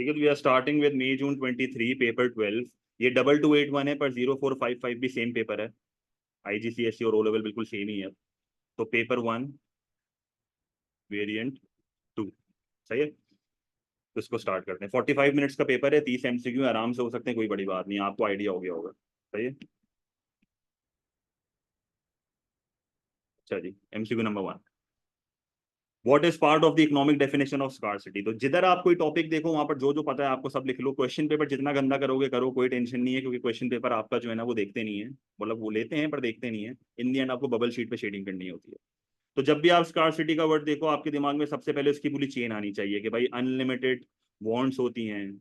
ठीक है, तो we are starting with May June 23 paper 12। ये 2281 है पर 0455 भी सेम पेपर है। IGCSE और ओ लेवल बिल्कुल सेम ही है। तो पेपर 1 वेरिएंट 2 सही है। तो इसको स्टार्ट करते हैं। 45 मिनट्स का पेपर है, 30 MCQ आराम से हो सकते हैं, कोई बड़ी बात नहीं, आपको आइडिया हो गया होगा। सही है। अच्छा जी, MCQ number 1, what is part of the economic definition of scarcity. तो जिधर आप कोई टॉपिक देखो वहां पर जो जो पता है आपको सब लिख लो। क्वेश्चन पेपर जितना गंदा करोगे करो, कोई टेंशन नहीं है, क्योंकि क्वेश्चन पेपर आपका जो है ना वो देखते नहीं है, मतलब वो लेते हैं पर देखते नहीं है। इन दी एंड आपको बबल शीट पे शेडिंग करनी होती है। तो जब भी आप स्कार्सिटी का वर्ड देखो आपके दिमाग में सबसे पहले उसकी पूरी चेन आनी चाहिए कि भाई अनलिमिटेड वांट्स होती हैं,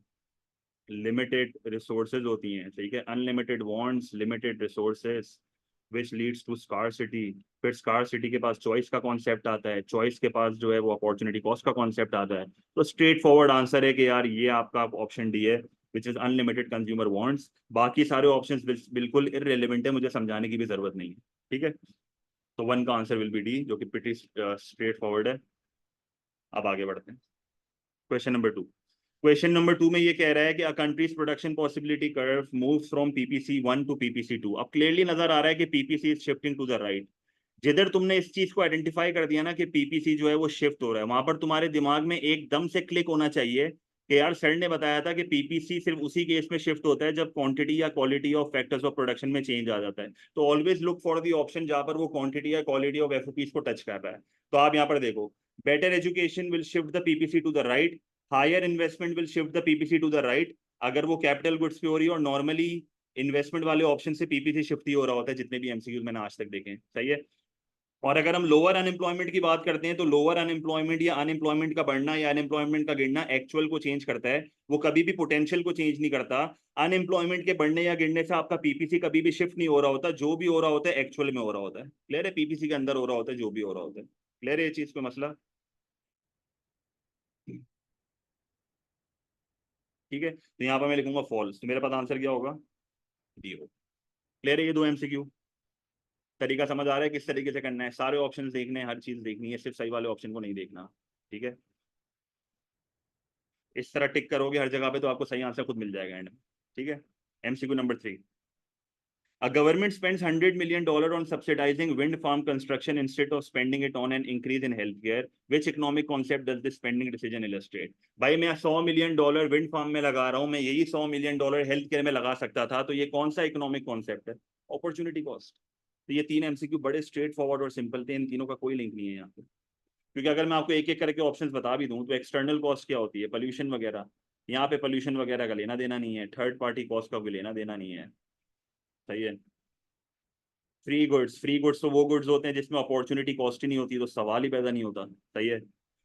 लिमिटेड रिसोर्सेज होती हैं। ठीक है, unlimited wants, limited resources which leads to scarcity. फिर स्कार्सिटी के पास चॉइस का कॉन्सेप्ट आता है, चॉइस के पास जो है वो अपॉर्चुनिटी कॉस्ट का कॉन्सेप्ट आता है। तो स्ट्रेट फॉरवर्ड आंसर है कि यार ये आपका ऑप्शन डी है, which is unlimited consumer wants. बाकी सारे ऑप्शंस बिल्कुल इररिलेवेंट है, मुझे समझाने की भी जरूरत नहीं है। ठीक है, तो 1 का आंसर विल बी डी, जो कि प्रीटी स्ट्रेट फॉरवर्ड है। अब आगे बढ़ते हैं। Question number 2। क्वेश्चन नंबर 2 में ये कह रहा है कि a countries production possibility curve moves from PPC 1 to PPC 2। अब क्लियरली नजर आ रहा है कि PPC is shifting to the right. जिधर तुमने इस चीज को आइडेंटिफाई कर दिया ना कि PPC जो है वो शिफ्ट हो रहा है, वहां पर तुम्हारे दिमाग में एकदम से क्लिक होना चाहिए कि यार सर ने बताया था कि PPC सिर्फ उसी केस में शिफ्ट होता है जब क्वांटिटी या quality of factors of production में चेंज आ जाता है। तो always look for the option जहां पर वो क्वांटिटी या क्वालिटी ऑफ FOPs को टच कर रहा है। तो आप यहाँ पर देखो, better education will shift the PPC to the right, higher investment will shift the PPC to the right. अगर वो कैपिटल गुड्स पे हो रही है, और नॉर्मली इन्वेस्टमेंट वाले ऑप्शन से PPC शिफ्ट ही हो रहा होता है, जितने भी MCQ मैंने आज तक देखे हैं। सही है। और अगर हम लोअर अनएम्प्लॉयमेंट की बात करते हैं तो लोअर अनएम्प्लॉयमेंट या अनएम्प्लॉयमेंट का बढ़ना या अनएम्प्लॉयमेंट का गिरना एक्चुअल को चेंज करता है, वो कभी भी पोटेंशियल को चेंज नहीं करता। अनएम्प्लॉयमेंट के बढ़ने या गिरने से आपका PPC कभी भी शिफ्ट नहीं हो रहा होता, जो भी हो रहा होता है एक्चुअल में हो रहा होता है। क्लियर है, PPC के अंदर हो रहा होता है जो भी हो रहा होता है। क्लियर है ये चीज पे मसला। ठीक है, तो यहाँ पर मैं लिखूंगा फॉल्स, तो मेरे पास आंसर क्या होगा, डी हो। क्लियर है, ये 2 MCQ। तरीका समझ आ रहा है किस तरीके से करना है, सारे ऑप्शन देखने हैं, हर चीज देखनी है, सिर्फ सही वाले ऑप्शन को नहीं देखना। ठीक है, इस तरह टिक करोगे हर जगह पे तो आपको सही आंसर खुद मिल जाएगा एंड में। ठीक है। MCQ number 3। A government spends $100 million on subsidizing wind farm construction instead of spending it on an increase in healthcare. Which economic concept does this spending decision illustrate? भाई मैं $100 million विंड फार्म में लगा रहा हूँ, मैं यही $100 million health care में लगा सकता था, तो ये कौन सा इकोनॉमिक कॉन्सेप्ट है, अपॉर्चुनिटी कॉस्ट। तो ये 3 MCQ बड़े स्ट्रेट फॉरवर्ड और सिंपल थे, इन तीनों का कोई लिंक नहीं है यहाँ पे। क्योंकि अगर मैं आपको एक एक करके ऑप्शंस बता भी दूं तो एक्सटर्नल कॉस्ट क्या होती है, पोल्यूशन वगैरह, यहाँ पे पोल्यूशन वगैरह का लेना देना नहीं है, थर्ड पार्टी कॉस्ट का कोई लेना देना नहीं है। सही है। फ्री गुड्स, फ्री गुड्स तो वो गुड्स होते हैं जिसमें अपॉर्चुनिटी कॉस्ट ही नहीं होती, तो सवाल ही पैदा नहीं होता। सही है।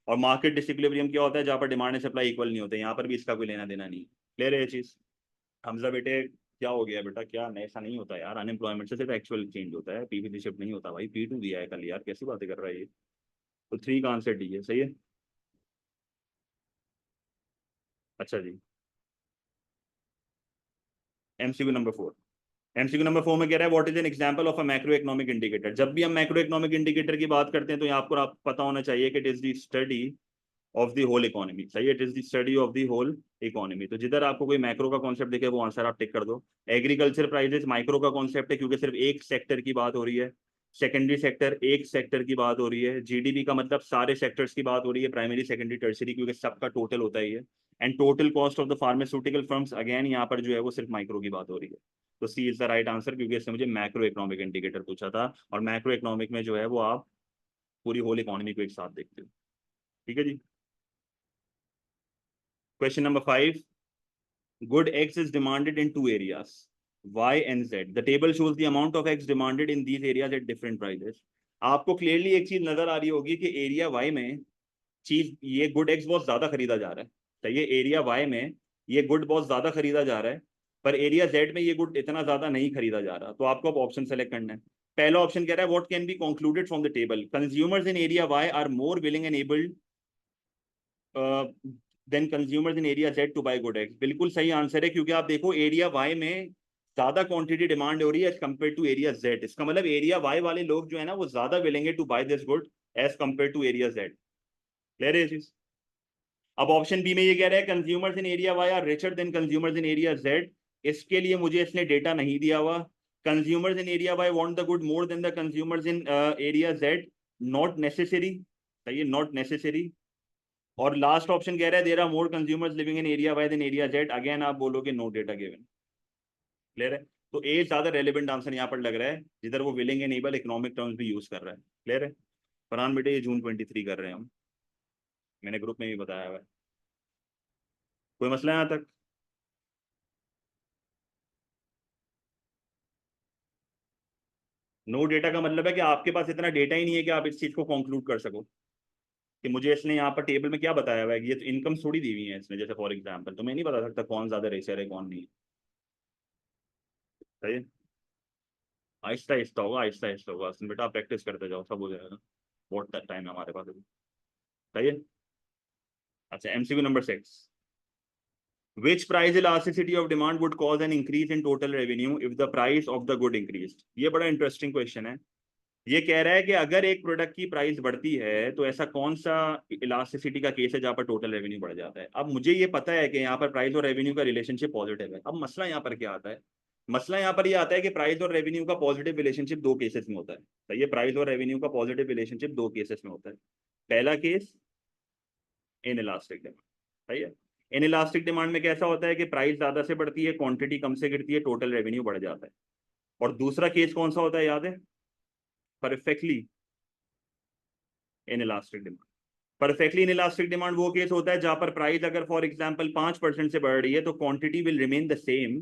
और मार्केट डिसइक्विलिब्रियम क्या होता है, जहाँ पर डिमांड एंड सप्लाई इक्वल नहीं होते, यहाँ पर भी इसका कोई लेना देना नहीं। क्लियर है ये चीज। हमजा बेटे क्या हो गया बेटा, क्या ऐसा नहीं होता यार, अनएम्प्लॉयमेंट से सिर्फ एक्चुअल चेंज होता है, PPC शिफ्ट नहीं होता भाई, P2 दिया है कल, यार कैसी बातें कर रहा है ये। तो 3 का आंसर डी है। सही है। अच्छा जी, MCQ नंबर 4। MCQ नंबर 4 में कह रहा है what is an example of a macro economic indicator. जब भी हम मैक्रो इकोनॉमिक इंडिकेटर की बात करते हैं तो यहाँ आपको पता होना चाहिए कि it is the study of the whole economy. सही है, it is the study of the whole economy. तो जिधर आपको कोई मैक्रो का कॉन्सेप्ट दिखे वो आंसर आप टिक कर दो। एग्रीकल्चर प्राइजेस माइक्रो का कॉन्सेप्ट है, क्योंकि सिर्फ एक सेक्टर की बात हो रही है। सेकेंडरी सेक्टर एक सेक्टर की बात हो रही है। GDP का मतलब सारे सेक्टर्स की बात हो रही है, प्राइमरी सेकेंडरी टर्सरी, क्योंकि सबका टोटल होता ही है। And total cost of the pharmaceutical firms, again यहाँ पर जो है वो सिर्फ माइक्रो की बात हो रही है। तो C is the right answer, क्योंकि इससे मुझे मैक्रो इकोनॉमिक इंडिकेटर पूछा था, और मैक्रो इकोनॉमिक में जो है वो आप पूरी होल इकोनॉमी को एक साथ देखते हो। ठीक है जी। Question number 5। Good X is demanded in two areas, Y and Z. The table shows the amount of X demanded in these areas at different prices. आपको क्लियरली एक चीज नजर आ रही होगी कि एरिया Y में चीज ये गुड X बहुत ज्यादा खरीदा जा रहा है। तो ये एरिया Y में ये गुड बहुत ज्यादा खरीदा जा रहा है, पर एरिया Z में ये गुड इतना ज्यादा नहीं खरीदा जा रहा। तो आपको अब ऑप्शन सेलेक्ट करना है। पहला ऑप्शन कह रहा है what can be concluded from the table, consumers in area Y are more willing and abled than consumers in area Z to buy good X। बिल्कुल सही आंसर है, क्योंकि आप देखो एरिया Y में ज्यादा क्वांटिटी डिमांड हो रही है as compare to area Z। इसका मतलब एरिया Y वाले लोग जो है ना वो ज्यादा विलेंगे two by this good as compare to area Z। Clear है चीज। अब ऑप्शन बी में ये कह रहा है consumers in area Y are richer than consumers in area Z. इसके लिए मुझे इसने डेटा नहीं दिया हुआ। Consumers in area Y want the good more than the consumers in area Z, not necessary, सही है, नॉट नेसेसरी। और लास्ट ऑप्शन कह रहा है there are more consumers living in area Y than area Z, again आप बोलोगे no data given. Clear है? तो ए ज्यादा रेलिवेंट आंसर यहाँ पर लग रहा है, जिधर वो विलिंग एनेबल इकोनॉमिक टर्म्स भी यूज कर रहा है। क्लियर है? फरहान बेटे ये जून 23 कर रहे हैं हम, मैंने ग्रुप में भी बताया हुआ है। कोई मसला है यहाँ तक? नो डेटा का मतलब है कि आपके पास इतना डेटा ही नहीं है कि आप इस चीज को कंक्लूड कर सको कि मुझे इसने यहाँ पर टेबल में क्या बताया हुआ है कि ये तो इनकम थोड़ी दी हुई है इसने, जैसे फॉर एग्जांपल, तो मैं नहीं बता सकता कौन ज्यादा रेसर है कौन नहीं। सही है? आहिस्ता आहिस्ता होगा, आहिस्ता आहिस्ता होगा बेटा, प्रैक्टिस करते जाओ, सब हो जाएगा। बहुत टाइम है हमारे पास अभी। सही है? अच्छा, MCQ number 6, which price elasticity of demand would cause an increase in total revenue if the price of the good increased? ये बड़ा इंटरेस्टिंग क्वेश्चन है। ये कह रहा है कि अगर एक प्रोडक्ट की प्राइस बढ़ती है तो ऐसा कौन सा इलास्टिसिटी का केस है जहां पर टोटल रेवेन्यू बढ़ जाता है। अब मुझे ये पता है कि यहाँ पर प्राइस और रेवेन्यू का रिलेशनशिप पॉजिटिव है। अब मसला यहाँ पर क्या आता है? मसला यहाँ पर ये आता है कि प्राइस और रेवेन्यू का पॉजिटिव रिलेशनशिप दो केसेस में होता है। तो ये प्राइस और रेवेन्यू का पॉजिटिव रिलेशनशिप दो केसेस में होता है। पहला केस इन इलास्टिक डिमांड। सही है? इन इलास्टिक डिमांड में कैसा होता है कि प्राइस ज्यादा से बढ़ती है, क्वांटिटी कम से गिरती है, टोटल रेवेन्यू बढ़ जाता है। और दूसरा केस कौन सा होता है याद है? Perfectly in elastic demand. Perfectly in elastic demand वो केस होता है जहां पर प्राइस अगर फॉर एग्जांपल 5% से बढ़ रही है तो quantity will remain the same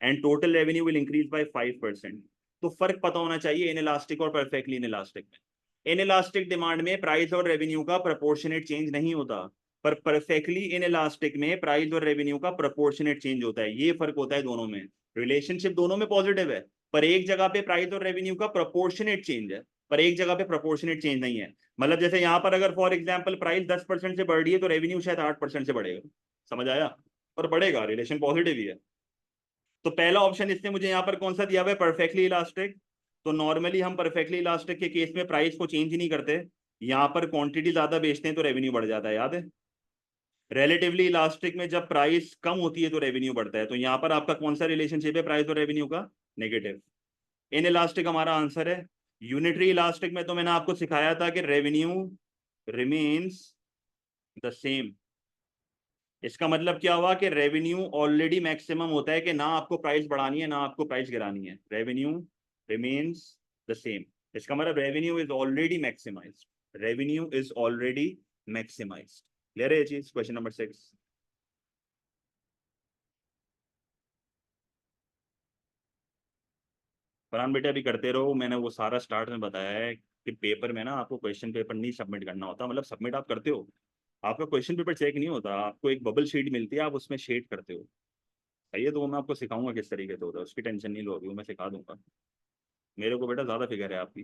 and total revenue will increase by 5%। तो फर्क पता होना चाहिए इन इलास्टिक और परफेक्टली इन इलास्टिक में। इन इलास्टिक डिमांड में प्राइस और रेवेन्यू का प्रोपोर्शनेट चेंज नहीं होता, पर परफेक्टली इन इलास्टिक में प्राइस और रेवेन्यू का प्रोपोर्शनेट चेंज होता है। ये फर्क होता है दोनों में। रिलेशनशिप दोनों में पॉजिटिव है, पर एक जगह पे प्राइस और रेवेन्यू का प्रोपोर्शनेट चेंज है, पर एक जगह पे प्रोपोर्शनेट चेंज नहीं है। मतलब जैसे यहाँ पर अगर फॉर एग्जांपल प्राइस 10% से बढ़ रही है तो रेवेन्यू शायद 8% से बढ़ेगा। समझ आया? पर बढ़ेगा, रिलेशन पॉजिटिव ही है। तो पहला ऑप्शन इसने मुझे यहाँ पर कौन सा दिया हुआ है? Perfectly elastic. तो नॉर्मली हम परफेक्टली इलास्टिक के केस में प्राइस को चेंज ही नहीं करते, यहाँ पर क्वांटिटी ज्यादा बेचते हैं तो रेवेन्यू बढ़ जाता है, याद है? रिलेटिवली इलास्टिक में जब प्राइस कम होती है तो रेवेन्यू बढ़ता है। तो यहाँ पर आपका कौन सा रिलेशनशिप है प्राइस और रेवेन्यू का? नेगेटिव। इन इलास्टिक हमारा आंसर है। यूनिटरी इलास्टिक में तो मैंने आपको सिखाया था कि रेवेन्यू रिमेन्स द सेम। इसका मतलब क्या हुआ कि रेवेन्यू ऑलरेडी मैक्सिमम होता है कि ना आपको प्राइस बढ़ानी है ना आपको प्राइस गिरानी है, रेवेन्यू रिमेन्स द सेम। इसका मतलब revenue is already maximised, revenue is already maximised. Clear है ये चीज? Question number 6। फरहान बेटे अभी करते रहो, मैंने वो सारा स्टार्ट में बताया है कि पेपर में ना आपको क्वेश्चन पेपर नहीं सबमिट करना होता, मतलब सबमिट आप करते हो, आपका क्वेश्चन पेपर चेक नहीं होता, आपको एक बबल शीट मिलती है, आप उसमें शेड करते हो। सही है? तो वो मैं आपको सिखाऊंगा किस तरीके से होता है, उसकी टेंशन नहीं लो, अभी वो मैं सिखा दूंगा। मेरे को बेटा ज्यादा फिगर है आपकी।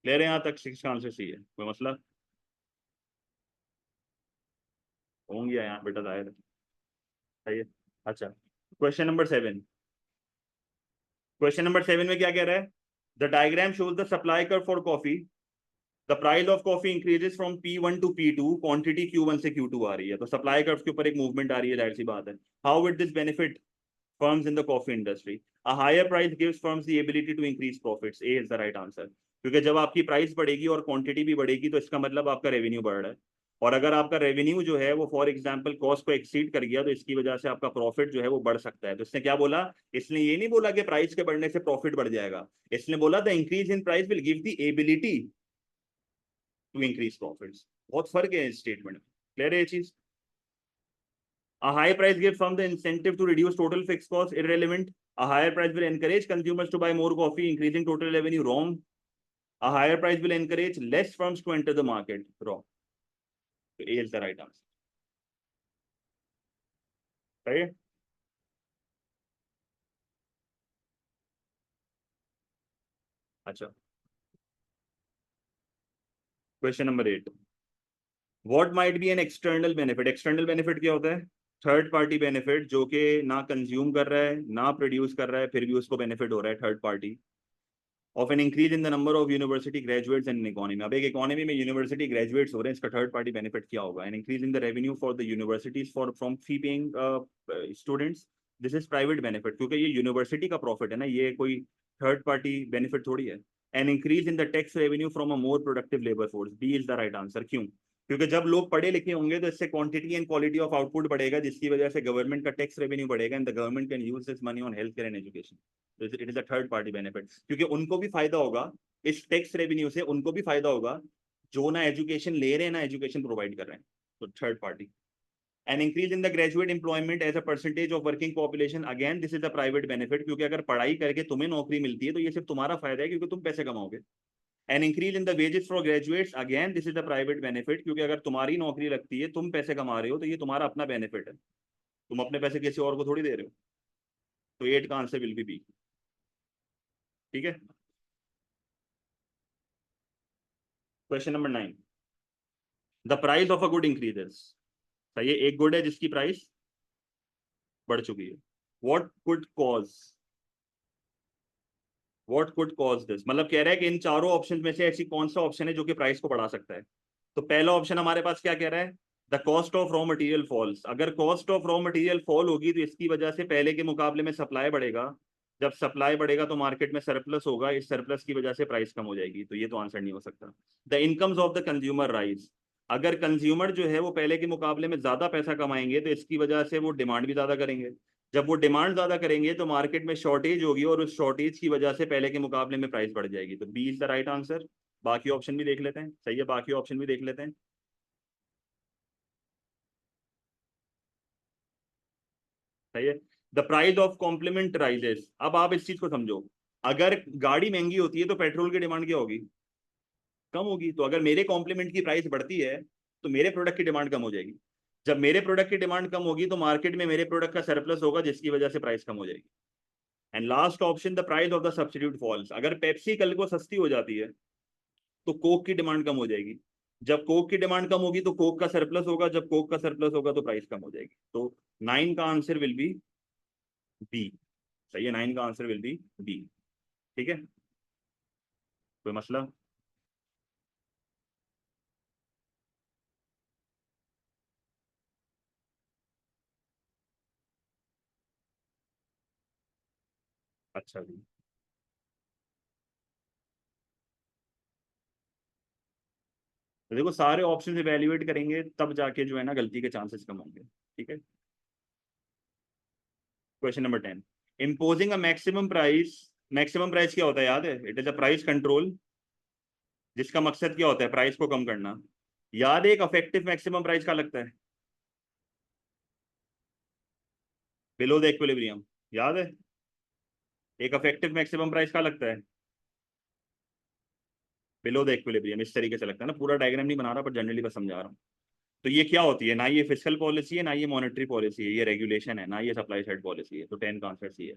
ले रहे हैं यहाँ तक 6 का आंसर सही है, कोई मसला? होंगे यहाँ बेटा जाहिर है। सही है? अच्छा, क्वेश्चन नंबर 7। क्वेश्चन नंबर 7 में क्या कह रहा है? The diagram shows the supply curve for coffee. The price of coffee increases from P1 to P2, quantity Q1 से Q2 आ रही है, तो सप्लाई कर्व के ऊपर एक मूवमेंट आ रही है, जाहिर सी बात है। How would this benefit firms in the coffee industry? A higher price gives firms the ability to increase profits. A is the right answer. क्योंकि जब आपकी प्राइस बढ़ेगी और क्वांटिटी भी बढ़ेगी तो इसका मतलब आपका रेवेन्यू बढ़ रहा है। और अगर आपका रेवेन्यू जो है वो फॉर एग्जांपल कॉस्ट को एक्सीड कर गया तो इसकी वजह से आपका प्रॉफिट जो है वो बढ़ सकता है। तो इसने क्या बोला? इसने ये नहीं बोला कि प्राइस के बढ़ने से प्रॉफिट बढ़ जाएगा, इसने बोला the increase in price will give the ability to increase profits. बहुत फर्क है इस स्टेटमेंट में। क्लियर है ये चीज? A high price gives firm the incentive to reduce total fixed costs. Irrelevant. A higher price will encourage consumers to buy more coffee, increasing total revenue. Wrong. A higher price will encourage less firms to enter the market. Wrong. So A is the right answer. Right? अच्छा, question number 8। What might be an external benefit? External benefit क्या होता है? Third party benefit, जो कि ना consume कर रहा है ना प्रोड्यूस कर रहा है, फिर भी उसको बेनिफिट हो रहा है, third party. Of N increase in the number of university graduates in economy. अब एक इकोनॉमी में यूनिवर्सिटी ग्रेजुएट्स हो रहे हैं, इसका थर्ड पार्टी बेनिफिट क्या होगा? N increase in the revenue for the universities for from fee paying students. This is private benefit, क्योंकि ये यूनिवर्सिटी का प्रॉफिट है ना, ये कोई थर्ड पार्टी बेनिफिट थोड़ी है। An increase in the tax revenue from a more productive labour force. B is the right answer. क्यों? क्योंकि जब लोग पढ़े लिखे होंगे तो इससे quantity and quality of output बढ़ेगा, जिसकी वजह से गवर्नमेंट का टैक्स रेवेन्यू बढ़ेगा and the government can use this money on health care and education. It is a third party benefit, क्योंकि उनको भी फायदा होगा इस टैक्स रेवेन्यू से, उनको भी फायदा होगा जो ना एजुकेशन ले रहे हैं ना एजुकेशन प्रोवाइड कर रहे हैं। तो third party. An increase in the graduate employment as a percentage of working population. Again this is a private benefit, क्योंकि अगर पढ़ाई करके तुम्हें नौकरी मिलती है तो ये सिर्फ तुम्हारा फायदा है, क्योंकि तुम पैसे कमाओगे। An increase in the wages for graduates. Again this is the private benefit, क्योंकि अगर तुम्हारी नौकरी लगती है, तुम पैसे कमा रहे हो, तो ये तुम्हारा अपना बेनिफिट है, तुम अपने पैसे किसी और को थोड़ी दे रहे हो। तो 8 का आंसर विल बी। ठीक है। Question number 9। The price of a good increases. सही है, एक गुड है जिसकी प्राइस बढ़ चुकी है। व्हाट कुड कॉज दिस, मतलब कह रहा है कि इन चारों ऑप्शन में से ऐसी कौन सा ऑप्शन है जो कि प्राइस को बढ़ा सकता है। तो पहला ऑप्शन हमारे पास क्या कह रहा है? The cost of raw material falls. अगर cost of raw material fall होगी तो इसकी वजह से पहले के मुकाबले में सप्लाई बढ़ेगा। जब सप्लाई बढ़ेगा तो मार्केट में सरप्लस होगा, इस सरप्लस की वजह से प्राइस कम हो जाएगी। तो ये तो आंसर नहीं हो सकता। The incomes of the consumer rise. अगर कंज्यूमर जो है वो पहले के मुकाबले में ज्यादा पैसा कमाएंगे तो इसकी वजह से वो डिमांड भी ज्यादा करेंगे। जब वो डिमांड ज्यादा करेंगे तो मार्केट में शॉर्टेज होगी, और उस शॉर्टेज की वजह से पहले के मुकाबले में प्राइस बढ़ जाएगी। तो B is the right answer. बाकी ऑप्शन भी देख लेते हैं। सही है, बाकी ऑप्शन भी देख लेते हैं। सही है। The price of complement rises. अब आप इस चीज को समझो, अगर गाड़ी महंगी होती है तो पेट्रोल की डिमांड क्या होगी? कम होगी। तो अगर मेरे कॉम्प्लीमेंट की प्राइस बढ़ती है तो मेरे प्रोडक्ट की डिमांड कम हो जाएगी। जब मेरे प्रोडक्ट की डिमांड कम होगी तो मार्केट में मेरे प्रोडक्ट का सरप्लस होगा, जिसकी वजह से प्राइस कम हो जाएगी। And last option, the price of the substitute falls. अगर पेप्सी कल को सस्ती हो जाती है तो कोक की डिमांड कम हो जाएगी। जब कोक की डिमांड कम होगी तो कोक का सरप्लस होगा, जब कोक का सरप्लस होगा तो प्राइस कम हो जाएगी। तो 9 का आंसर विल बी बी। सही है, 9 का आंसर विल बी बी। ठीक है, कोई मसला? अच्छा जी। तो देखो, सारे ऑप्शन इवेल्युएट करेंगे तब जाके जो है ना गलती के चांसेस कम होंगे। ठीक है। Question number 10। Imposing a maximum price. Maximum price क्या होता है, याद है? It is a price control, जिसका मकसद क्या होता है? प्राइस को कम करना। याद है एक अफेक्टिव मैक्सिमम प्राइस का लगता है बिलो द इक्विलिब्रियम। याद है एक अफेक्टिव मैक्सिमम प्राइस का लगता है बिलो द इक्विलिब्रियम। इस तरीके से लगता है ना, पूरा डायग्राम नहीं बना रहा पर जनरली बस समझा रहा हूँ। तो ये क्या होती है? ना ये फिस्कल पॉलिसी है, ना ये मॉनेटरी पॉलिसी है, ये रेगुलेशन है, ना ये सप्लाई साइड पॉलिसी है। तो 10 का आंसर सी है।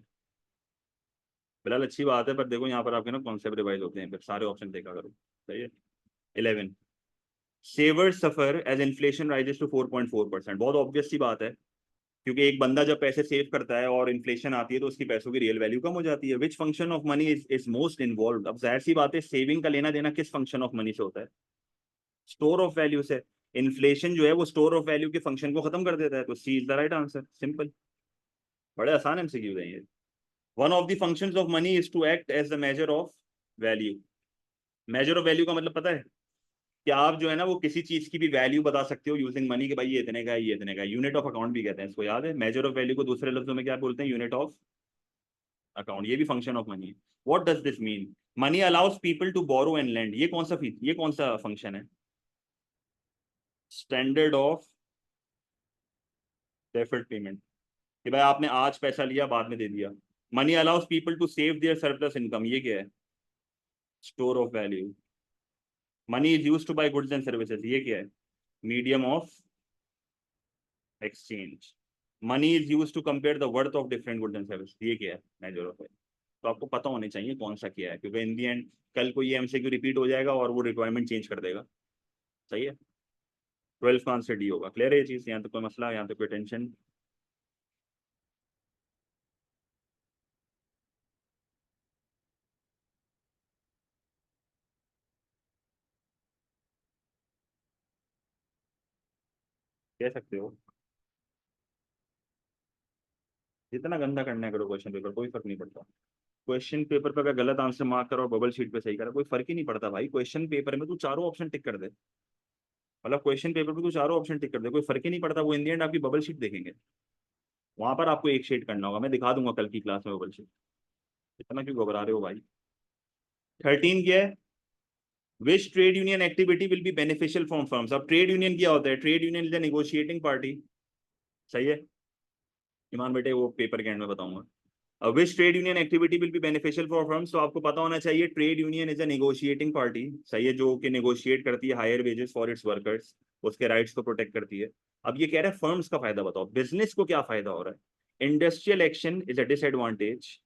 फिलहाल अच्छी बात है, पर देखो यहाँ पर आपके ना कॉन्सेप्ट रिवाइज होते हैं, फिर सारे ऑप्शन देखा करो। सही है। 11। सेवर्स सफर एज इन्फ्लेशन राइजेस टू 4.4%। बहुत ऑब्वियस सी बात है, क्योंकि एक बंदा जब पैसे सेव करता है और इन्फ्लेशन आती है तो उसकी पैसों की रियल वैल्यू कम हो जाती है। Which function of money is most involve? अब जाहिर सी बात है, सेविंग का लेना देना किस फंक्शन ऑफ मनी से होता है? स्टोर ऑफ वैल्यू से। इन्फ्लेशन जो है वो स्टोर ऑफ वैल्यू के फंक्शन को खत्म कर देता है। तो C is the right answer. Simple. बड़े आसान एमसीक्यू है ये। One of the functions of money is to act as the measure of value. Measure of value का मतलब पता है कि आप जो है ना वो किसी चीज की भी वैल्यू बता सकते हो यूजिंग मनी, कि भाई ये इतने का है, ये इतने का है। यूनिट ऑफ अकाउंट भी कहते हैं इसको, याद है? मेजर ऑफ वैल्यू को दूसरे लफ्जों में क्या बोलते हैं? Unit of account. ये भी फंक्शन ऑफ मनी है। What does this mean? Money allows people to borrow and lend. ये कौन सा फंक्शन है? स्टैंडर्ड ऑफ डेफर्ड पेमेंट, कि भाई आपने आज पैसा लिया बाद में दे दिया। Money allows people to save their surplus income, ये क्या है? Store of value. Money is use to buy goods and services, ये क्या है? Medium of exchange. Money is use to compare the worth of different goods and service, ये क्या है? Measure of. तो आपको पता होने चाहिए कौन सा क्या है, क्योंकि इन दी एंड कल को ये एमसीक्यू रिपीट हो जाएगा और वो रिक्वायरमेंट चेंज कर देगा। सही है। 12 का आंसर डी होगा। क्लियर है ये चीज? यहाँ तो कोई मसला, यहाँ तो कोई टेंशन? कह सकते हो, जितना गंदा करना है करो क्वेश्चन पेपर, कोई फर्क नहीं पड़ता। क्वेश्चन पेपर पे अगर गलत आंसर मार्क करो और बबल शीट पे सही करो, कोई फर्क ही नहीं पड़ता भाई। क्वेश्चन पेपर में तू चारों ऑप्शन टिक कर दे, मतलब क्वेश्चन पेपर पे तू चारों ऑप्शन टिक कर दे, कोई फर्क ही नहीं पड़ता। वो इन दी एंड आपकी बबल शीट देखेंगे, वहां पर आपको एक शेड करना होगा। मैं दिखा दूंगा कल की क्लास में बबल शीट। इतना क्यों घबरा रहे हो भाई। 13 क्या है, which trade union activity will be beneficial for firms. अब ट्रेड यूनियन क्या होता है, trade union is a negotiating party, सही है ईमान बेटे, वो पेपर के एंड में बताऊंगा। Which trade union activity will be beneficial for firms, तो आपको पता होना चाहिए trade union is a negotiating party, सही है, जो कि नेगोशिएट करती है higher wages for its workers, उसके राइट्स को प्रोटेक्ट करती है। अब ये कह रहा है फर्म्स का फायदा बताओ, बिजनेस को क्या फायदा हो रहा है। Industrial action is a disadvantage,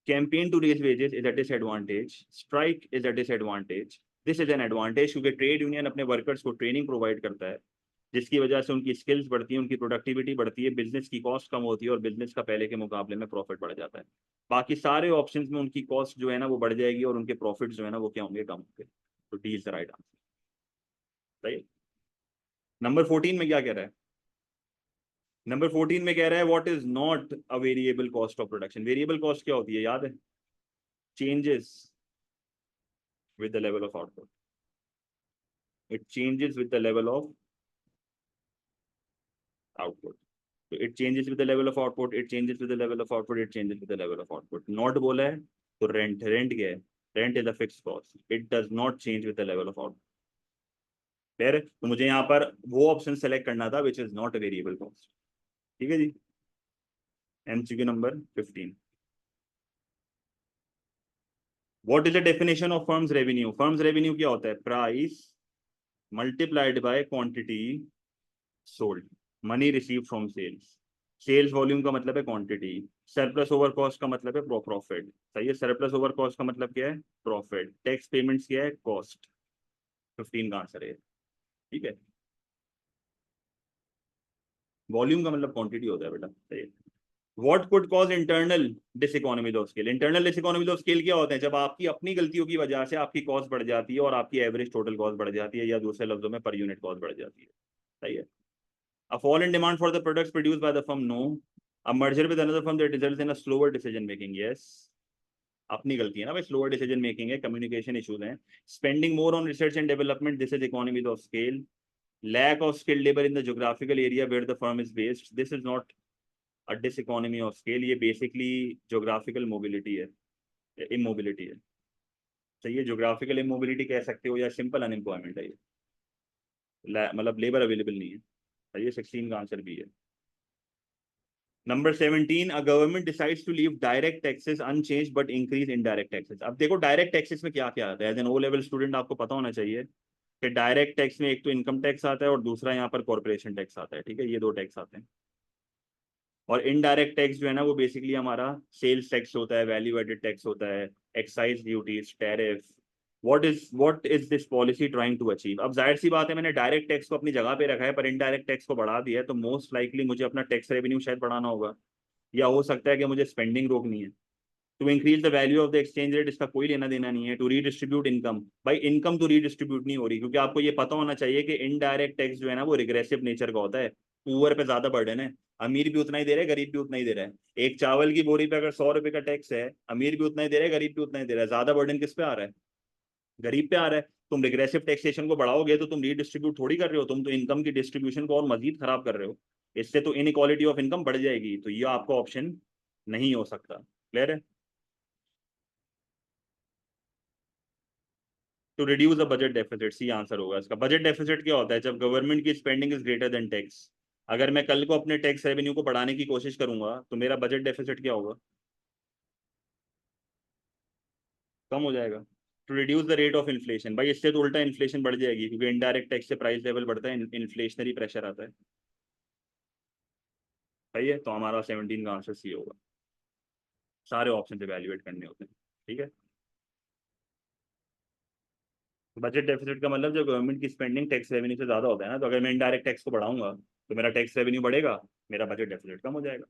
campaign to raise wages is a disadvantage, strike is a disadvantage, this is an advantage, क्योंकि ट्रेड यूनियन अपने वर्कर्स को ट्रेनिंग प्रोवाइड करता है, जिसकी वजह से उनकी स्किल्स बढ़ती है, उनकी प्रोडक्टिविटी बढ़ती है, बिजनेस की कॉस्ट कम होती है और बिजनेस का पहले के मुकाबले में प्रॉफिट बढ़ जाता है। बाकी सारे ऑप्शंस में उनकी कॉस्ट जो है ना वो बढ़ जाएगी और उनके प्रॉफिट जो है ना वो क्या होंगे, कम होंगे। तो D is the right answer, सही। नंबर 14 में क्या कह रहा है, नंबर 14 में कह रहा है what is not a variable cost of production. Variable cost क्या होती है, याद है, changes with the level of output, it changes with the level of output. तो it changes with the level of output, it changes with the level of output, it changes with the level of output. Not बोला है तो rent, rent क्या है, rent is a fix cost, it does not change with the level of output. Clear है, तो मुझे यहाँ पर वो ऑप्शन सेलेक्ट करना था which is not a variable cost. ठीक है जी। MCQ number 15, what is the definition of firms revenue. Firms revenue क्या होता है, price multiplied by quantity sold, money receive from sales. Sales volume का मतलब है क्वांटिटी, सरप्लस ओवर कॉस्ट का मतलब है प्रॉफिट, सही है। सरप्लस ओवर कॉस्ट का मतलब क्या है, प्रॉफिट। टैक्स पेमेंट्स क्या है, कॉस्ट। 15 का आंसर है, ठीक है। वॉल्यूम का मतलब क्वांटिटी होता है बेटा, सही है। What could cause internal diseconomies of scale. Internal diseconomies of scale क्या होते हैं, जब आपकी अपनी गलतियों की वजह से आपकी कॉस्ट बढ़ जाती है और आपकी एवरेज टोटल कॉस्ट बढ़ जाती है, या दूसरे लफ्जों में पर यूनिट कॉस्ट बढ़ जाती है, सही है। A fall in demand for the products produced by the firm, no. A merger with another firm that results in a slower decision making, yes. अपनी गलती है ना भाई, स्लोअर डिसीजन मेकिंग है, कम्युनिकेशन इश्यूज हैं। Spending more on research and development, this is economies of scale. Lack of skilled labour in the geographical area where the firm is based, this is not a diseconomy of scale, ये basically geographical mobility है, immobility है, सही है। Geographical immobility कह सकते हो या simple unemployment है ये, मतलब लेबर अवेलेबल नहीं है, सही है। 16 का आंसर भी है। Number 17, a government decides to leave direct taxes unchange but increase indirect taxes. अब देखो डायरेक्ट टैक्सेस में क्या क्या आता है, as an O level student आपको पता होना चाहिए कि डायरेक्ट टैक्स में एक तो इनकम टैक्स आता है और दूसरा यहाँ पर कॉर्पोरेशन टैक्स आता है, ठीक है, ये दो टैक्स आते हैं। और इनडायरेक्ट टैक्स जो है ना वो बेसिकली हमारा सेल्स टैक्स होता है, वैल्यू एडेड टैक्स होता है, excise duties, tariff. What is this policy trying to achieve. अब जाहिर सी बात है, मैंने डायरेक्ट टैक्स को अपनी जगह पे रखा है पर इनडायरेक्ट टैक्स को बढ़ा दिया है, तो मोस्ट लाइकली मुझे अपना टैक्स रेवेन्यू शायद बढ़ाना होगा, या हो सकता है कि मुझे स्पेंडिंग रोकनी है। To increase the value of the exchange rate, इसका कोई लेना देना नहीं है। टू रीडिस्ट्रीब्यूट इनकम, भाई इनकम तो रीडिस्ट्रीब्यूट नहीं हो रही, क्योंकि आपको ये पता होना चाहिए कि इनडायरेक्ट टैक्स जो है ना वो रिग्रेसिव नेचर का होता है, पुअर पे ज्यादा बर्डन है। अमीर भी उतना ही दे रहा है, गरीब भी उतना ही दे रहा है। एक चावल की बोरी पे अगर 100 रुपए का टैक्स है, अमीर भी उतना ही दे रहा है, गरीब भी उतना ही दे रहा है, ज्यादा बर्डन किस पे आ रहा है, गरीब पे आ रहा है। तुम रिग्रेसिव टैक्सेशन को बढ़ाओगे तो तुम रीडिस्ट्रीब्यूट थोड़ी कर रहे हो, तुम तो इनकम की डिस्ट्रीब्यूशन को और मजीद खराब कर रहे हो। इससे तो इनइक्वालिटी ऑफ इनकम बढ़ जाएगी, तो ये आपका ऑप्शन नहीं हो सकता। क्लियर है। To reduce the budget deficit, C answer होगा इसका। बजट डेफिसिट क्या होता है, जब गवर्नमेंट की spending is greater than tax. अगर मैं कल को अपने टैक्स रेवेन्यू को बढ़ाने की कोशिश करूंगा तो मेरा बजट डेफिसिट क्या होगा, कम हो जाएगा। To reduce the rate of inflation, भाई इससे तो उल्टा इन्फ्लेशन बढ़ जाएगी, क्योंकि इनडायरेक्ट टैक्स से प्राइस लेवल बढ़ता है, इन्फ्लेशनरी प्रेशर आता है, सही है। तो हमारा 17 का आंसर सी होगा। सारे ऑप्शन इवैल्यूएट करने होते हैं, ठीक है। बजट डेफिसिट का मतलब जब गवर्नमेंट की स्पेंडिंग टैक्स रेवेन्यू से ज्यादा होता है ना, तो अगर मैं इनडायरेक्ट टैक्स को बढ़ाऊंगा तो मेरा टैक्स रेवेन्यू बढ़ेगा, मेरा बजट डेफिसिट कम हो जाएगा।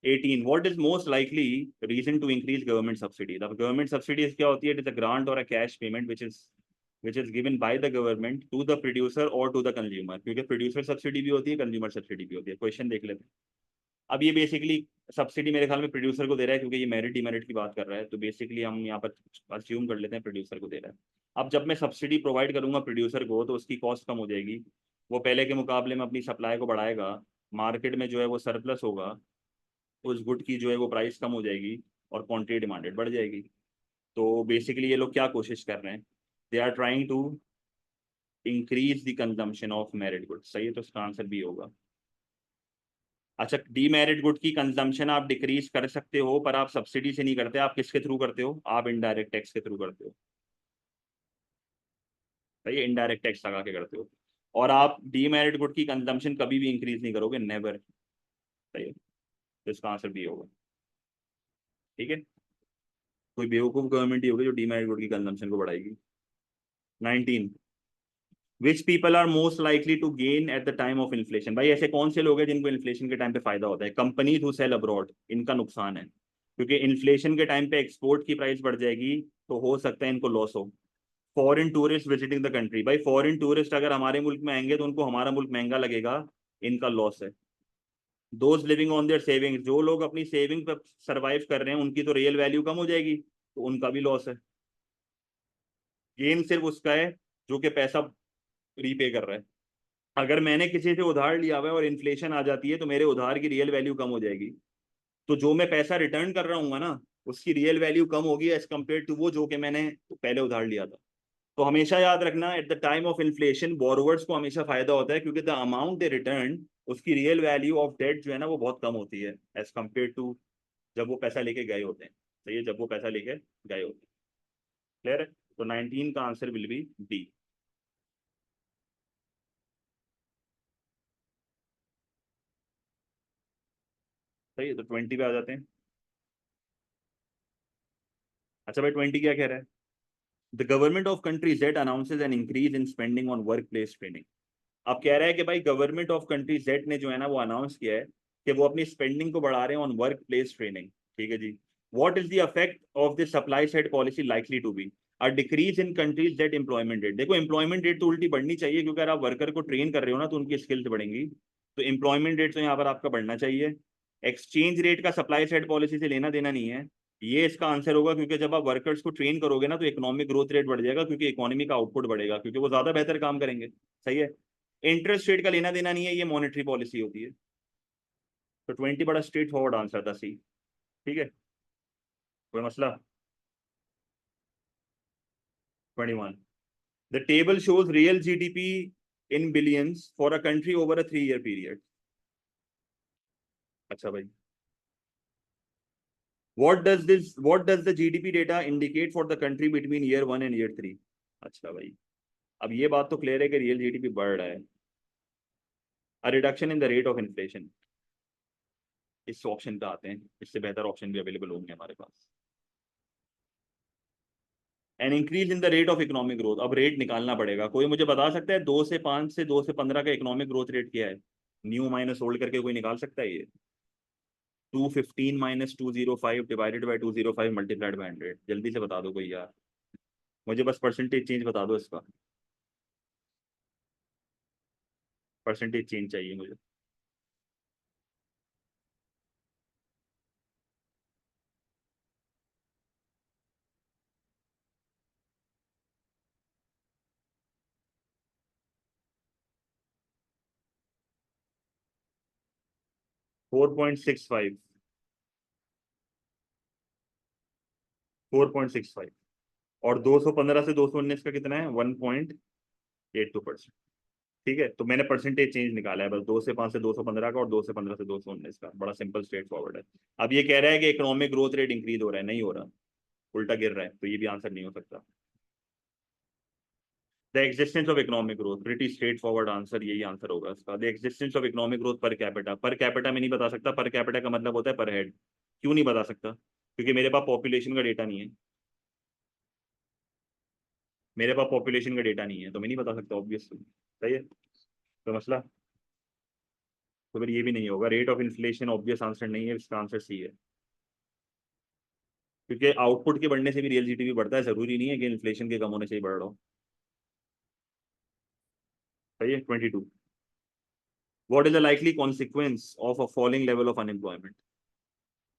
18, what is most likely reason to increase government subsidies. अब गवर्नमेंट सब्सिडीज क्या होती है, इट इज अ ग्रांट और a cash payment which is which is given by the government to the producer और to the consumer, क्योंकि producer subsidy भी होती है, कंज्यूमर सब्सिडी भी होती है। क्वेश्चन देख लेते हैं। अब ये बेसिकली सब्सिडी मेरे ख्याल में प्रोड्यूसर को दे रहा है, क्योंकि ये मेरिट डिमेरिट की बात कर रहा है, तो बेसिकली हम यहाँ पर अज्यूम कर लेते हैं प्रोड्यूसर को दे रहा है। अब जब मैं सब्सिडी प्रोवाइड करूंगा प्रोड्यूसर को, तो उसकी कॉस्ट कम हो जाएगी, वो पहले के मुकाबले में अपनी सप्लाई को बढ़ाएगा, मार्केट में जो है वो सरप्लस होगा, उस गुड की जो है वो प्राइस कम हो जाएगी और क्वांटिटी डिमांडेड बढ़ जाएगी। तो बेसिकली ये लोग क्या कोशिश कर रहे हैं, they are trying to increase the consumption of merit goods. सही है, तो इसका आंसर भी होगा। अच्छा, डीमेरिट गुड की कंजम्पशन आप डिक्रीज कर सकते हो, पर आप सब्सिडी से नहीं करते, आप किसके थ्रू करते हो, आप इनडायरेक्ट टैक्स के थ्रू करते हो। सही है, इनडायरेक्ट टैक्स लगा के करते हो। और आप डीमेरिट गुड की कंजम्पशन कभी भी इंक्रीज नहीं करोगे, नेवर। सही है, तो इसका आंसर भी होगा। ठीक है, कोई बेवकूफ गवर्नमेंट ही होगी जो डीमेरिट गुड की कंजम्पशन को बढ़ाएगी। 19, which people are most likely to gain at the time of inflation. भाई ऐसे कौन से लोग हैं जिनको इन्फ्लेशन के टाइम पे फायदा होता है। कंपनीज हु सेल अब्रॉड, इनका नुकसान है, क्योंकि इन्फ्लेशन के टाइम पे एक्सपोर्ट की प्राइस बढ़ जाएगी, तो हो सकता है इनको लॉस हो। Foreign tourist visiting the country, भाई फॉरेन टूरिस्ट अगर हमारे मुल्क में आएंगे तो उनको हमारा मुल्क महंगा लगेगा, इनका लॉस है। Those living on their savings, जो लोग अपनी सेविंग पर सर्वाइव कर रहे हैं उनकी तो रियल वैल्यू कम हो जाएगी, तो उनका भी लॉस है। गेन सिर्फ उसका है जो कि पैसा रीपे कर रहा है। अगर मैंने किसी से उधार लिया हुआ है और इन्फ्लेशन आ जाती है, तो मेरे उधार की रियल वैल्यू कम हो जाएगी, तो जो मैं पैसा रिटर्न कर रहा हूँ ना, उसकी रियल वैल्यू कम होगी एज कम्पेयर टू वो जो कि मैंने पहले उधार लिया था। तो हमेशा याद रखना, eight the time of inflation borrowers को हमेशा फायदा होता है, क्योंकि द अमाउंट दे रिटर्न, उसकी रियल वैल्यू ऑफ डेट जो है ना वो बहुत कम होती है एज कम्पेयर टू जब वो पैसा लेके गए होते हैं। सही है, जब वो पैसा लेके गए होते हैं। क्लियर है, तो 19 का आंसर विल बी डी। सही है, तो 20 पे आ जाते हैं। अच्छा भाई, 20 क्या कह रहा है। The government of country Z announces N increase in spending on work place training. अब कह रहा है कि भाई गवर्नमेंट ऑफ कंट्री जेड ने जो है ना वो अनाउंस किया है कि वो अपनी स्पेंडिंग को बढ़ा रहे हैं ऑन वर्क प्लेस ट्रेनिंग। ठीक है जी। What is the effect of the supply side policy likely to be, a decrease in countries that employment rate. देखो एम्प्लॉयमेंट रेट तो उल्टी बढ़नी चाहिए, क्योंकि अगर आप वर्कर को ट्रेन कर रहे हो ना तो उनकी स्किल्स बढ़ेंगी, तो एम्प्लॉयमेंट रेट तो यहाँ पर आपका बढ़ना चाहिए। एक्सचेंज रेट का सप्लाई साइड पॉलिसी से लेना देना नहीं है, ये इसका आंसर होगा, क्योंकि जब आप वर्कर्स को ट्रेन करोगे ना तो इकोनॉमिक ग्रोथ रेट बढ़ जाएगा, क्योंकि इकोनॉमी का आउटपुट बढ़ेगा, क्योंकि वो ज्यादा बेहतर काम करेंगे। सही है। इंटरेस्ट रेट का लेना देना नहीं है, ये मॉनेटरी पॉलिसी होती है। तो 20 बड़ा स्ट्रेट फॉरवर्ड आंसर था, सी। ठीक है, कोई मसला। 21, the table shows real GDP in billions for a country over a 3 year period. अच्छा भाई, what does the GDP data indicate for the country between year 1 and year 3। अच्छा भाई, अब ये बात तो क्लियर है कि रियल जीडीपी बढ़ रहा है। A reduction in the rate of inflation, इस ऑप्शन पे आते हैं, इससे बेहतर ऑप्शन भी अवेलेबल होंगे हमारे पास। An increase in the rate of economic growth, अब रेट निकालना पड़ेगा। कोई मुझे बता सकता है 2 से 5 से 2 से 15 का इकोनॉमिक ग्रोथ रेट क्या है। न्यू माइनस ओल्ड करके कोई निकाल सकता है ये। 215 minus 205 divided by 205 multiplied by 100, जल्दी से बता दो कोई यार, मुझे बस परसेंटेज चेंज बता दो इसका। परसेंटेज चेंज चाहिए मुझे। 4.65। 4.65, और 215 से 219 का कितना है, 1.82%। ठीक है, तो मैंने परसेंटेज चेंज निकाला है बस, 2 से 5 से 215 का और 2 से 15 से 219 का, बड़ा सिंपल स्ट्रेट फॉरवर्ड है। अब ये कह रहा है कि इकोनॉमिक ग्रोथ रेट इंक्रीज हो रहा है, नहीं हो रहा, उल्टा गिर रहा है, तो ये भी आंसर नहीं हो सकता। The existence of economic growth, pretty straight forward answer, यही आंसर होगा इसका। The existence of economic growth per capita, per capita में नहीं बता सकता, पर कैपिटा का मतलब होता है पर हेड। क्यों नहीं बता सकता, क्योंकि मेरे पास पॉपुलेशन का डेटा नहीं है, मेरे पास पॉपुलेशन का डेटा नहीं है, तो मैं नहीं बता सकता ऑब्वियसली। सही है, तो मसला, तो फिर ये भी नहीं होगा। Rate of inflation obvious answer नहीं है, इसका आंसर सी है, क्योंकि आउटपुट के बढ़ने से भी रियल जीडीपी बढ़ता है, जरूरी नहीं है कि इन्फ्लेशन के कम होने से ही बढ़ रहा हो। सही है। 22, what is the likely consequence of a falling level of unemployment.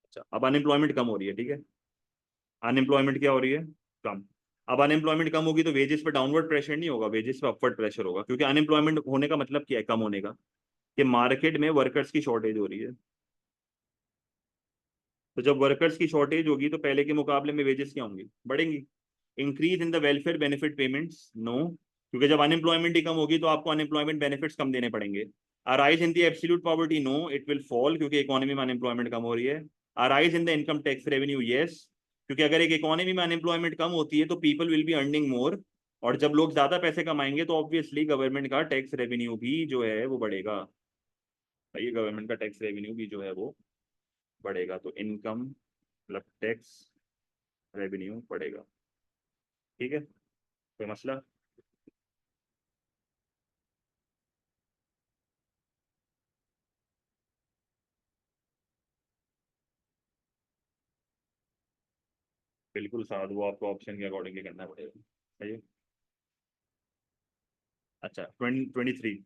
अच्छा, अब अनएम्प्लॉयमेंट कम हो रही है, ठीक है। अनएम्प्लॉयमेंट क्या हो रही है, कम। अब अनएम्प्लॉयमेंट कम होगी तो वेजेस पे डाउनवर्ड प्रेशर नहीं होगा, वेजेस पे अपवर्ड प्रेशर होगा, क्योंकि अनएम्प्लॉयमेंट होने का मतलब क्या है, कम होने का, कि मार्केट में वर्कर्स की शॉर्टेज हो रही है। तो जब वर्कर्स की शॉर्टेज होगी तो पहले के मुकाबले में वेजेस क्या होंगी, बढ़ेंगी। Increase in the welfare benefit payments, no, क्योंकि जब अनएम्प्लॉयमेंट ही कम होगी तो आपको अनएम्प्लॉयमेंट बेनिफिट्स कम देने पड़ेंगे। Arise in the absolute poverty, no, it will fall, क्योंकि इकोनॉमी में अनएम्प्लॉयमेंट कम हो रही है। Arise in the income tax revenue, yes, क्योंकि अगर एक इकोनॉमी में अनएम्प्लॉयमेंट कम होती है तो people will be earning more, और जब लोग ज्यादा पैसे कमाएंगे तो ऑब्वियसली गवर्नमेंट का टैक्स रेवेन्यू भी जो है वो बढ़ेगा। ये गवर्नमेंट का टैक्स रेवेन्यू भी जो है वो बढ़ेगा, तो इनकम मतलब टैक्स रेवेन्यू बढ़ेगा। ठीक है, कोई मसला। बिल्कुल साथ, वो आपको ऑप्शन के अकॉर्डिंगली करना पड़ेगा। सही है। अच्छा, 23,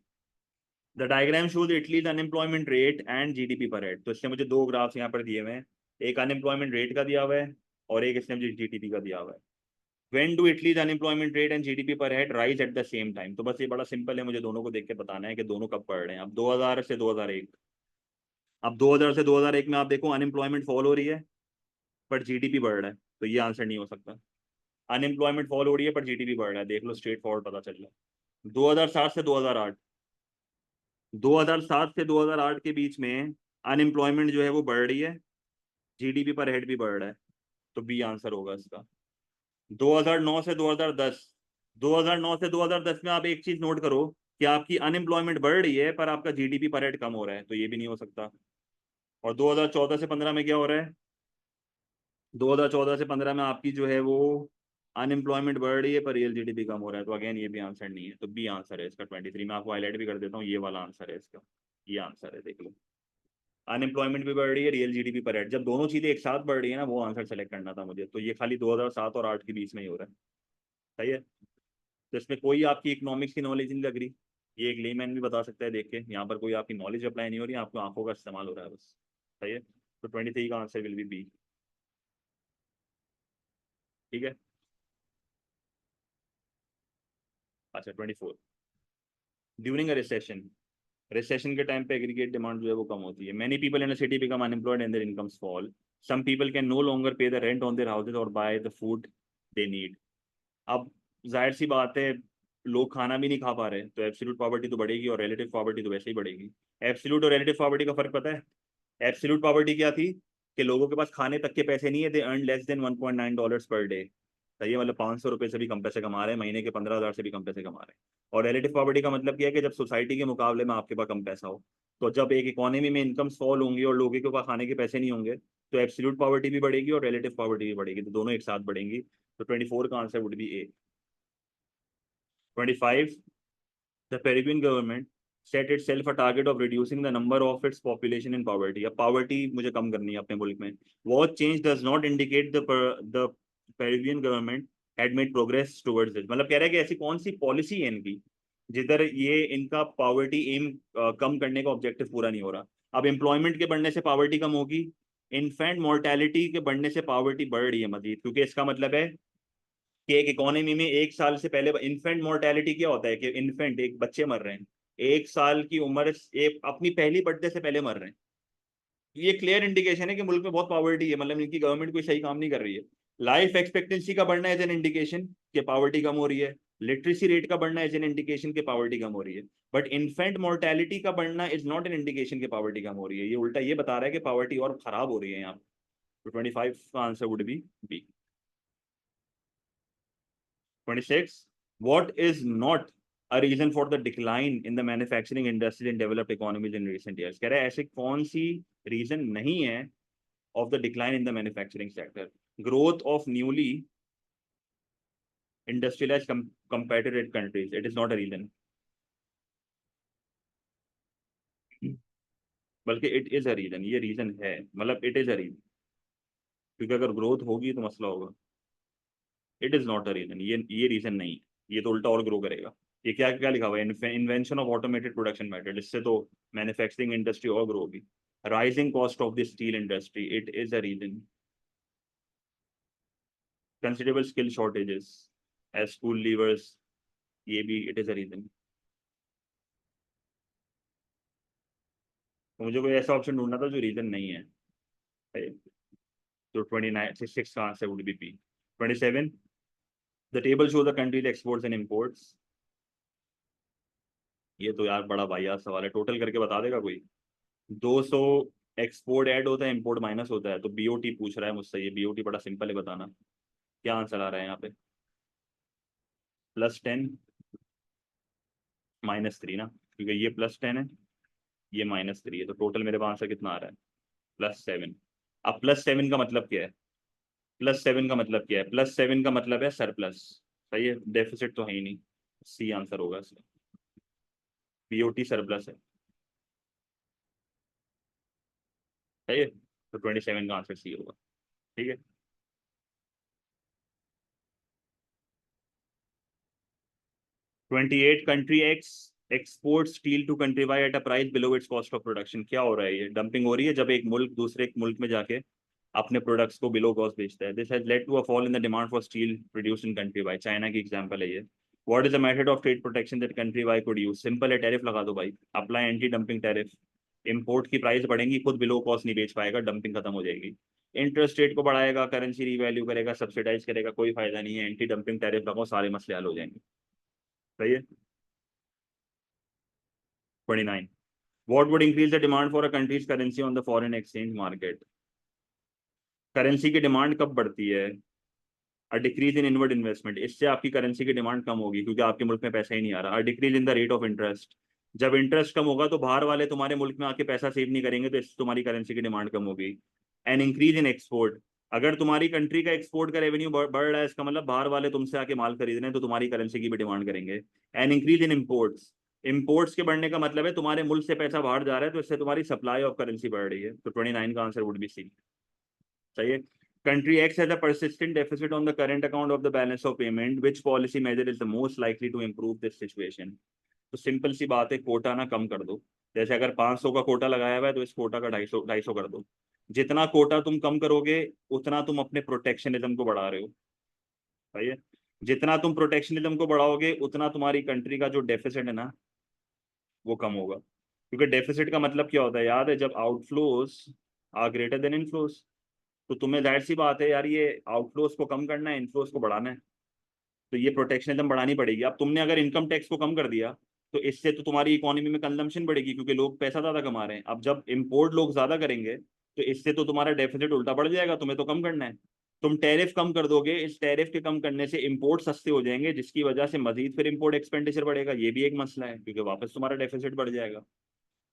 the diagram shows Italy's unemployment rate and GDP per head. तो इससे मुझे दो ग्राफ्स यहाँ पर दिए हुए हैं, एक अनएम्प्लॉयमेंट रेट का दिया हुआ है और एक इसने मुझे जीडीपी का दिया हुआ है। When do Italy's unemployment rate and GDP per head rise at the same time. तो बस ये बड़ा सिंपल है, मुझे दोनों को देख के बताना है कि दोनों कब बढ़ रहे हैं। अब 2000 से 2001, अब 2000 से 2001 में आप देखो अनएम्प्लॉयमेंट फॉल हो रही है पर जीडीपी बढ़ रहा है, तो ये आंसर नहीं हो सकता। अनएम्प्लॉयमेंट फॉल हो रही है पर जीडीपी बढ़ रहा है, देख लो, स्ट्रेट फॉरवर्ड पता चल रहा है। 2007 से 2008, 2007 से 2008 के बीच में अनएम्प्लॉयमेंट जो है वो बढ़ रही है, जीडीपी पर हेड भी बढ़ रहा है, तो बी आंसर होगा इसका। 2009 से 2010, 2009 से 2010 में आप एक चीज नोट करो कि आपकी अनएम्प्लॉयमेंट बढ़ रही है पर आपका जीडीपी पर हेड कम हो रहा है, तो ये भी नहीं हो सकता। और 2014 से 15 में क्या हो रहा है, 2014 से 15 में आपकी जो है वो अनएम्प्लॉयमेंट बढ़ रही है पर रियल जीडीपी कम हो रहा है, तो अगेन ये भी आंसर नहीं है, तो बी आंसर है इसका। 23 में आपको हाईलाइट भी कर देता हूँ, ये वाला आंसर है इसका, ये आंसर है, देख लो। अनएम्प्लॉयमेंट भी बढ़ रही है, रियल जीडीपी पर रेट, जब दोनों चीजें एक साथ बढ़ रही है ना, वो आंसर सेलेक्ट करना था मुझे, तो ये खाली 2007 और 8 के बीच में ही हो रहा है। सही है। तो इसमें कोई आपकी इकोनॉमिक्स की नॉलेज नहीं लग रही, ये एक लेमैन भी बता सकता है देख के, यहाँ पर कोई आपकी नॉलेज अप्लाई नहीं हो रही, आपको आंखों का इस्तेमाल हो रहा है बस। सही है, तो 23 का आंसर विल बी बी। ठीक है। अच्छा, 24, ड्यूरिंग अ रिसेशन, रिसेशन के टाइम पे एग्रीगेट डिमांड जो है वो कम होती है। Many people in a city become unemployed and their incomes fall, some people can no longer pay the rent on their houses और buy the food they need. अब जाहिर सी बात है, लोग खाना भी नहीं खा पा रहे, तो एब्सोल्यूट पॉवर्टी तो बढ़ेगी और रिलेटिव पॉवर्टी तो वैसे ही बढ़ेगी। एब्सोल्यूट और रिलेटिव पॉवर्टी का फर्क पता है? एब्सोल्यूट पॉवर्टी क्या थी, कि लोगों के पास खाने तक के पैसे नहीं है, they earn less than 1.9 dollars per day. सही है, मतलब 500 रुपये से भी कम पैसे कमा रहे हैं, महीने के 15,000 से भी कम पैसे कमा रहे हैं। और रिलेटिव पॉवर्टी का मतलब क्या है, कि जब सोसाइटी के मुकाबले में आपके पास कम पैसा हो, तो जब एक इकोनॉमी में इनकम फॉल होंगी और लोगों के पास खाने के पैसे नहीं होंगे, तो एब्सोल्यूट पॉवर्टी भी बढ़ेगी और रिलेटिव पॉवर्टी भी बढ़ेगी, तो दोनों एक साथ बढ़ेंगी। तो 24 का answer would B A. 25, the Peruvian government set itself a target of reducing the number of its population in poverty. अब poverty मुझे कम करनी है अपने मुल्क में। What change does not indicate the Peruvian government had made progress towards it। मतलब कह रहा है कि ऐसी कौन सी पॉलिसी है इनकी जिधर ये इनका पॉवर्टी एम कम करने का ऑब्जेक्टिव पूरा नहीं हो रहा। अब एम्प्लॉयमेंट के बढ़ने से पॉवर्टी कम होगी, इन्फेंट मोर्टेलिटी के बढ़ने से पॉवर्टी बढ़ रही है मजीद, क्योंकि इसका मतलब है कि एक इकोनॉमी में एक साल से पहले इन्फेंट मोर्टेलिटी क्या होता है, कि इन्फेंट एक बच्चे मर रहे हैं, एक साल की उम्र एक अपनी पहली बर्थडे से पहले मर रहे हैं। ये क्लियर इंडिकेशन है कि मुल्क में बहुत पॉवर्टी है, मतलब इनकी गवर्नमेंट कोई सही काम नहीं कर रही है। लाइफ एक्सपेक्टेंसी का बढ़ना एज एन इंडिकेशन कि पॉवर्टी कम हो रही है, लिटरेसी रेट का बढ़ना एज एन इंडिकेशन के पॉवर्टी कम हो रही है, बट इन्फेंट मोर्टेलिटी का बढ़ना इज नॉट एन इंडिकेशन के पॉवर्टी कम हो रही है, ये उल्टा ये बता रहा है कि पॉवर्टी और खराब हो रही है यहाँ। तो 25 का answer would be B. 26, what is not a reason for the decline in the manufacturing industry in developed economies in recent years। कह रहा है ऐसे कौन सी रीजन नहीं है of the decline in the manufacturing sector, growth of newly industrialized competitive countries, it is not a reason, बल्कि it is a reason, ये reason है, मतलब इट इज अ रीजन, क्योंकि अगर ग्रोथ होगी तो मसला होगा। It is not a reason, ये रीजन नहीं, ये तो उल्टा और ग्रो करेगा। ये क्या क्या लिखा हुआ है, invention of automated production method, इससे तो मैन्युफैक्चरिंग इंडस्ट्री और ग्रो होगी। Rising cost of the steel industry, it is a reason. Considerable skill shortages as school leavers, ये भी इट इज अ रीजन। तो मुझे कोई ऐसा ऑप्शन ढूंढना था जो रीजन नहीं है। तो 29 6 का answer would B P. 27, the table show the countries exports and imports. ये तो यार बड़ा वाहियात सवाल है, टोटल करके बता देगा कोई? 200 एक्सपोर्ट ऐड होता है, इम्पोर्ट माइनस होता है, तो बीओटी पूछ रहा है मुझसे, ये बीओटी बड़ा सिंपल है बताना। क्या आंसर आ रहा है यहाँ पे? +10 -3 ना, क्योंकि ये +10 है, ये -3 है, तो टोटल मेरे पास आंसर कितना आ रहा है? +7। अब +7 का मतलब क्या है? +7 का मतलब क्या है? +7 का मतलब है सरप्लस। सही है, डेफिसिट तो है ही नहीं। सी आंसर होगा इसका, बीओटी सरप्लस है। सही है, तो 27 का आंसर सी होगा। ठीक है। 28, country X export steel to country Y at a price below its cost of production. क्या हो रहा है? ये डंपिंग हो रही है जब एक मुल्क दूसरे एक मुल्क में जाके अपने प्रोडक्ट्स को बिलो कॉस्ट बेचता है। This has led to a fall in the demand for steel produced in country Y. China की एग्जांपल है ये। What is the method of trade protection that country Y could use? Simple है, tariff लगा दो भाई, apply anti dumping tariff. Import की price बढ़ेंगी, खुद बिलो कॉस्ट नहीं बेच पाएगा, डंपिंग खत्म हो जाएगी। इंटरेस्ट रेट को बढ़ाएगा, करेंसी रीवैल्यू करेगा, सब्सिडाइज करेगा, कोई फायदा नहीं है। एंटी डंपिंग टैरिफ लगाओ, सारे मसले हल हो जाएंगे। सही है। 29, what would increase the demand for a country's currency on the foreign exchange market? Currency की डिमांड कब बढ़ती है? अ डिक्रीज इन इनवर्ड इन्वेस्टमेंट, इससे आपकी करेंसी की डिमांड कम होगी क्योंकि आपके मुल्क में पैसा ही नहीं आ रहा। अ decrease in the rate of interest, जब इंटरेस्ट कम होगा तो बाहर वाले तुम्हारे मुल्क में आके पैसा सेव नहीं करेंगे, तो इससे तुम्हारी करेंसी की डिमांड कम होगी। एन इंक्रीज इन एक्सपोर्ट, अगर तुम्हारी कंट्री का एक्सपोर्ट का रेवेन्यू बढ़ रहा है, इसका मतलब बाहर वाले तुमसे आके माल खरीद रहे हैं, तो तुम्हारी करेंसी की भी डिमांड करेंगे। एन इंक्रीज इन इम्पोर्ट्स, इम्पोर्ट्स के बढ़ने का मतलब है तुम्हारे मुल्क से पैसा बाहर जा रहा है, तो इससे तुम्हारी सप्लाई ऑफ करेंसी बढ़ रही है। तो 29 का आंसर वुड बी सी। सही है। Country X has a persistent deficit on the current account of the balance of payment, which policy measure is the most likely to improve this situation? तो simple सी बात है, कोटा ना कम कर दो। जैसे अगर 500 का कोटा लगाया हुआ है, तो इस कोटा का 250 कर दो। जितना कोटा तुम कम करोगे, उतना तुम अपने प्रोटेक्शनिज्म को बढ़ा रहे हो। सही है। जितना तुम प्रोटेक्शनिज्म को बढ़ाओगे, उतना तुम्हारी कंट्री का जो डेफिसिट है ना, वो कम होगा। क्योंकि डेफिसिट का मतलब क्या होता है याद है? जब outflows are greater than inflows, तो तुम्हें जाहिर सी बात है यार, ये आउटफ्लोज को कम करना है, इनफ्लोज को बढ़ाना है, तो ये प्रोटेक्शनिज्म बढ़ानी पड़ेगी। अब तुमने अगर इनकम टैक्स को कम कर दिया, तो इससे तो तुम्हारी इकोनॉमी में कंजम्पशन बढ़ेगी, क्योंकि लोग पैसा ज्यादा कमा रहे हैं। अब जब इम्पोर्ट लोग ज्यादा करेंगे, तो इससे तो तुम्हारा डेफिसिट उल्टा बढ़ जाएगा, तुम्हें तो कम करना है। तुम टैरिफ कम कर दोगे, इस टैरिफ के कम करने से इम्पोर्ट सस्ते हो जाएंगे, जिसकी वजह से मजीद फिर इम्पोर्ट एक्सपेंडिचर बढ़ेगा, ये भी एक मसला है, क्योंकि वापस तुम्हारा डेफिसिट बढ़ जाएगा।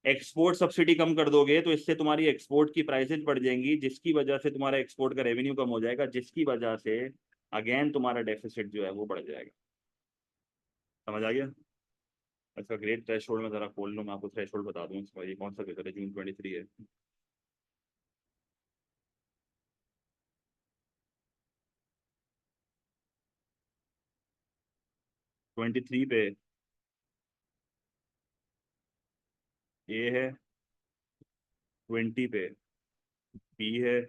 एक्सपोर्ट सब्सिडी कम कर दोगे, तो इससे तुम्हारी एक्सपोर्ट की प्राइसेस बढ़ जाएंगी, जिसकी वजह से तुम्हारा एक्सपोर्ट का रेवेन्यू कम हो जाएगा, जिसकी वजह से अगेन तुम्हारा डेफिसिट जो है वो बढ़ जाएगा। समझ आ गया? अच्छा, ग्रेट थ्रेशोल्ड में जरा खोल लो, मैं आपको थ्रेशोल्ड बता दूं इसका। ये कौन सा पेपर है? जून 23 है। 23 पे ए है, 20 पे बी है,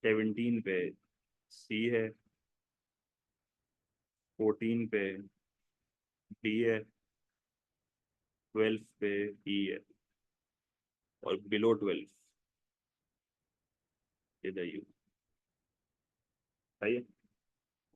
17 पे सी है, 14 पे डी है, 12 पे ई है, और बिलो 12 इधर यू। सही है।